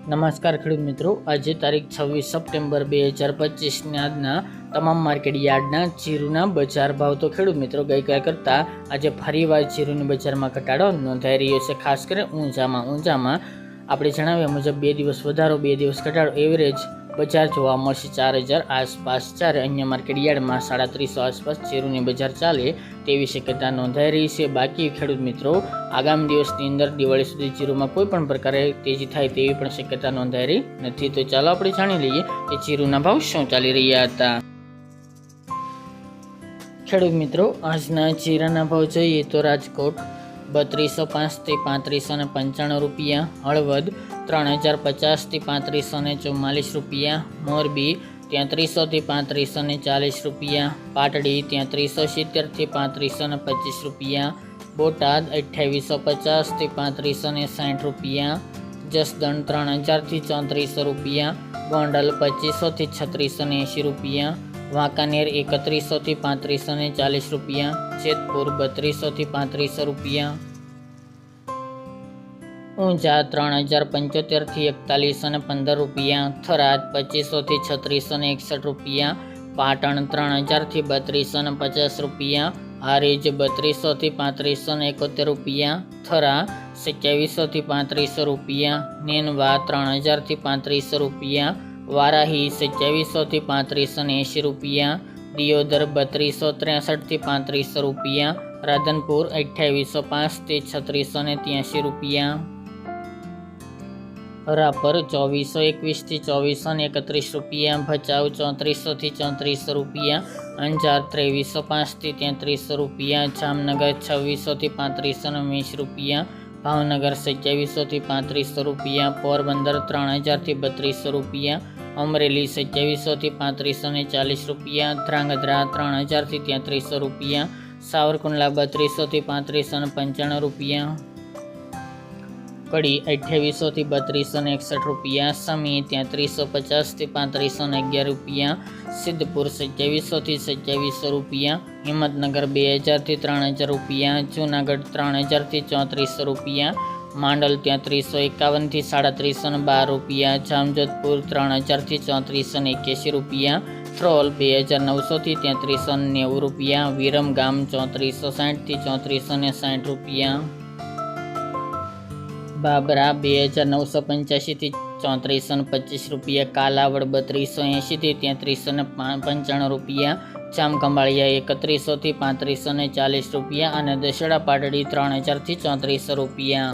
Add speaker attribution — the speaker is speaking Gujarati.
Speaker 1: નમસ્કાર ખેડૂત મિત્રો, આજે તારીખ 26 સપ્ટેમ્બર 2025 આજના તમામ માર્કેટ યાર્ડના જીરુના બજાર ભાવ તો ખેડૂત મિત્રો ગઈકાલ કરતાં આજે ફરીવાર જીરુની બજારમાં ઘટાડો નોંધાઈ રહ્યો છે। ખાસ કરીને ઊંઝામાં આપણે જણાવ્યા મુજબ 2 દિવસ વધારો 2 દિવસ ઘટાડો એવરેજ બજાર જોવા મળશે 4000 આસપાસ। જ્યારે અન્ય માર્કેટ યાર્ડમાં 350 આસપાસ જીરુની બજાર ચાલે તેવી શક્યતા નોંધાઈ રહી છે। બાકી ખેડૂત મિત્રો આગામી દિવસની અંદર દિવાળી સુધી જીરુમાં કોઈ પણ પ્રકારે તેજી થાય તેવી પણ શક્યતા નોંધાઈ રહી નથી। તો ચાલો આપણે જાણી લઈએ કે જીરુના ભાવ શું ચાલી રહ્યા હતા। ખેડૂત મિત્રો આજના જીરાના ભાવ જોઈએ તો રાજકોટ 3205 થી 3595 રૂપિયા, હળવદ 3050 થી 3544 રૂપિયા, મોરબી 3300 થી 3540 રૂપિયા, પાટડી 3370 થી 3525 રૂપિયા, બોટાદ 2850 થી 3560 રૂપિયા, જસદણ 3000 થી 3400 રૂપિયા, ગોંડલ 2500 થી 3680 રૂપિયા, વાંકાનેર 3100 થી 3540 રૂપિયા, જેતપુર 3200 થી 3500 રૂપિયા, ઊંઝા 3075 થી 4115 રૂપિયા, થરાદ 2500 થી 3661 રૂપિયા, પાટણ 3000 થી 3250 રૂપિયા, હારીજ 3200 થી 3571 રૂપિયા, થરા 2700 થી 3500 રૂપિયા, નેનવા 3000 થી 3500 રૂપિયા, વારાહી 2700 થી 3580 રૂપિયા, દિયોદર 3263 થી 3500 રૂપિયા, રાધનપુર 2805 થી 3683 રૂપિયા, રાપર 2421 થી 2431 રૂપિયા, ભચાઉ 3400 થી 3400 રૂપિયા, અંજાર 2305 થી 3300 રૂપિયા, જામનગર 2600 થી 3520 રૂપિયા, ભાવનગર 2700 થી 3500 રૂપિયા, પોરબંદર 3000 થી 3200 રૂપિયા, અમરેલી 2700 થી 3540 રૂપિયા, ધ્રાંગધ્રા 3000 થી 3300 રૂપિયા, સાવરકુંડલા 3200 થી 3595 રૂપિયા, કડી 2800 થી 3261 રૂપિયા, સમી 3350 થી 3511 રૂપિયા, સિદ્ધપુર 2700 થી 2700 રૂપિયા, હિંમતનગર 2000 થી 3000 રૂપિયા, જૂનાગઢ 3000 થી 3400 રૂપિયા, માંડલ 3351 થી 3712 રૂપિયા, જામજોધપુર 3000 થી 3481 રૂપિયા, થ્રોલ 2900 થી 3390 રૂપિયા, વિરમગામ 3460 થી 3460 રૂપિયા, બાબરા 2985 થી 3425 રૂપિયા, કાલાવડ 3280 થી 3395 રૂપિયા, જામખંભાળિયા 3100 થી 3540 રૂપિયા અને દશેડા પાટડી 3000 થી 3400 રૂપિયા।